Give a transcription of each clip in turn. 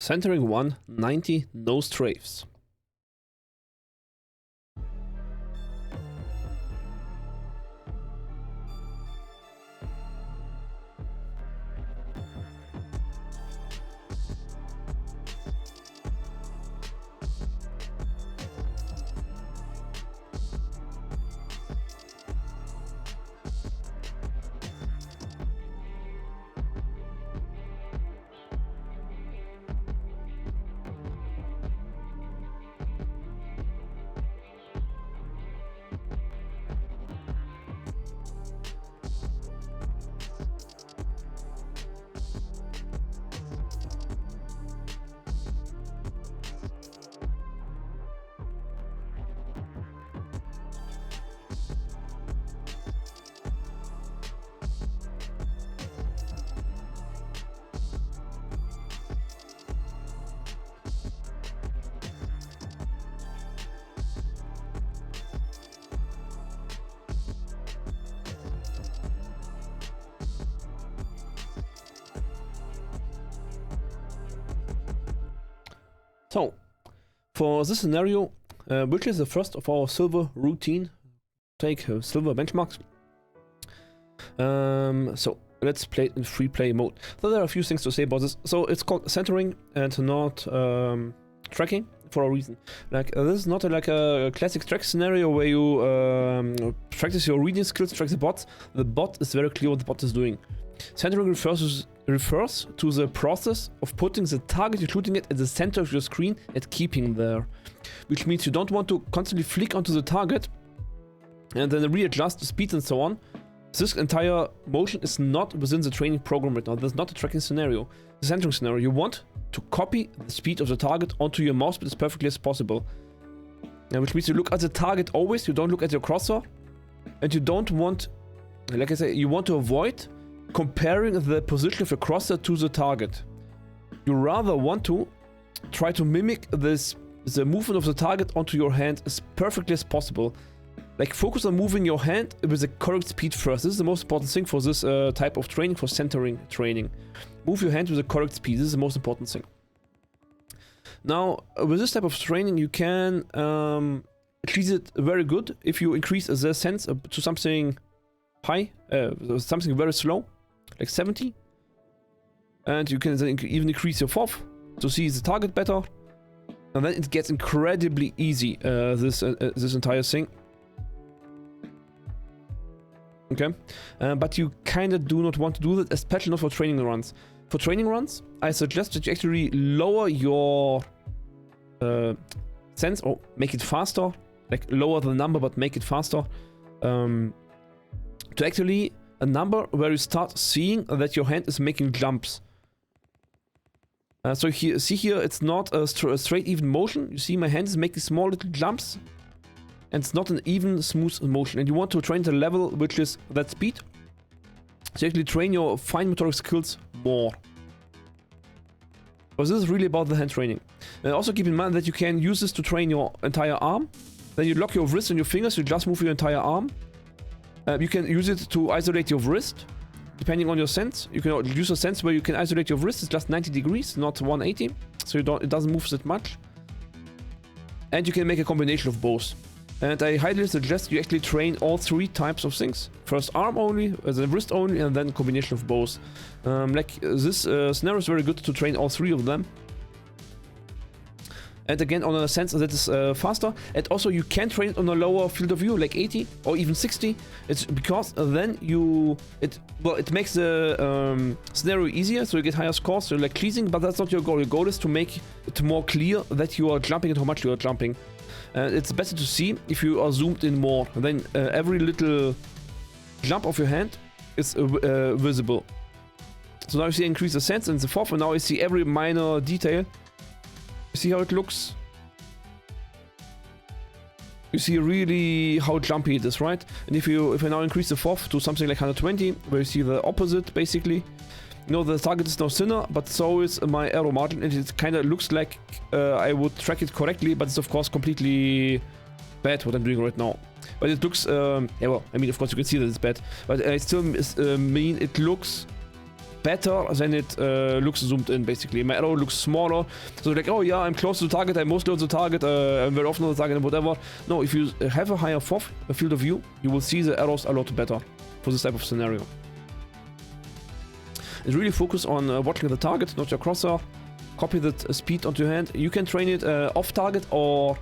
Centering 1, 90, no strafes. So, for this scenario, which is the first of our silver routine, take silver benchmarks. So let's play it in free play mode. So there are a few things to say about this. So it's called centering and not tracking for a reason. Like this is not like a classic track scenario where you practice your reading skills, track the bot. The bot is very clear what the bot is doing. Centering refers to the process of putting the target you're shooting at the center of your screen and keeping there. Which means you don't want to constantly flick onto the target and then readjust the speed and so on. This entire motion is not within the training program right now. There's not a tracking scenario. The centering scenario, you want to copy the speed of the target onto your mouse speed as perfectly as possible. Which means you look at the target always, you don't look at your crosshair. And you don't want, like I say, you want to avoid comparing the position of your crosshair to the target. You rather want to try to mimic the movement of the target onto your hand as perfectly as possible. Like focus on moving your hand with the correct speed first. This is the most important thing for this type of training, for centering training. Move your hand with the correct speed. This is the most important thing. Now, with this type of training, you can increase it very good if you increase the sense to something high, something very slow, like 70. And you can then even increase your fourth to see the target better. And then it gets incredibly easy, this entire thing. Okay, but you kind of do not want to do that, especially not for training runs. For training runs, I suggest that you actually lower your sense or make it faster, like lower the number but make it faster, to actually a number where you start seeing that your hand is making jumps. So here, see here, it's not a straight even motion. You see my hand is making small little jumps. And it's not an even, smooth motion. And you want to train the level which is that speed. So you actually train your fine motoric skills more. But this is really about the hand training. And also keep in mind that you can use this to train your entire arm. Then you lock your wrist and your fingers, you just move your entire arm. You can use it to isolate your wrist, depending on your sense. You can use a sense where you can isolate your wrist. It's just 90 degrees, not 180. So it doesn't move that much. And you can make a combination of both. And I highly suggest you actually train all three types of things. First arm only, then wrist only, and then combination of both. This scenario is very good to train all three of them. And again, on a sense that is faster. And also you can train it on a lower field of view, like 80 or even 60. It's because then it makes the scenario easier, so you get higher scores, so like cleasing, but that's not your goal. Your goal is to make it more clear that you are jumping and how much you are jumping. It's better to see if you are zoomed in more. Then every little jump of your hand is visible. So now you see increase the sense and the fourth, and now you see every minor detail. You see how it looks? You see really how jumpy it is, right? And if I now increase the fourth to something like 120, where you see the opposite basically. You know, the target is now thinner, but so is my arrow margin, and it kind of looks like I would track it correctly, but it's of course completely bad what I'm doing right now. But it looks, yeah, well, I mean, of course you can see that it's bad, but I still mean it looks better than it looks zoomed in, basically. My arrow looks smaller, so like, oh yeah, I'm close to the target, I'm mostly on the target, I'm very often on the target, and whatever. No, if you have a higher field of view, you will see the arrows a lot better for this type of scenario. And really focus on watching the target, not your crosshair. Copy that speed onto your hand. You can train it off target or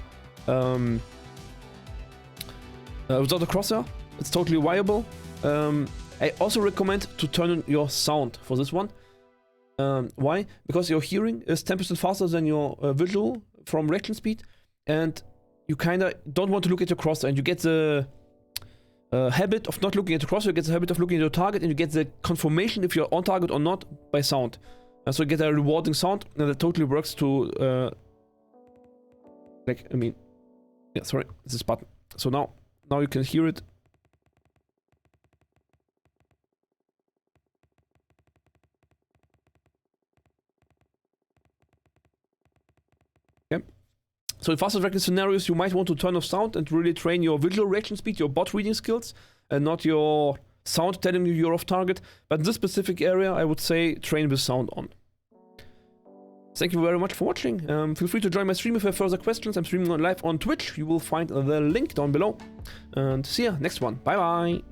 without the crosshair. It's totally viable. I also recommend to turn on your sound for this one. Why? Because your hearing is 10% faster than your visual from reaction speed, and you kind of don't want to look at your crosshair, and you get the habit of not looking at the crosshair, you get the habit of looking at your target, and you get the confirmation if you're on target or not by sound. So you get a rewarding sound, and that totally works to, yeah, sorry, this button. So now you can hear it. Okay. So in faster tracking scenarios, you might want to turn off sound and really train your visual reaction speed, your bot reading skills, and not your sound telling you you're off target. But in this specific area, I would say train with sound on. Thank you very much for watching. Feel free to join my stream if you have further questions. I'm streaming live on Twitch. You will find the link down below. And see ya next one. Bye bye.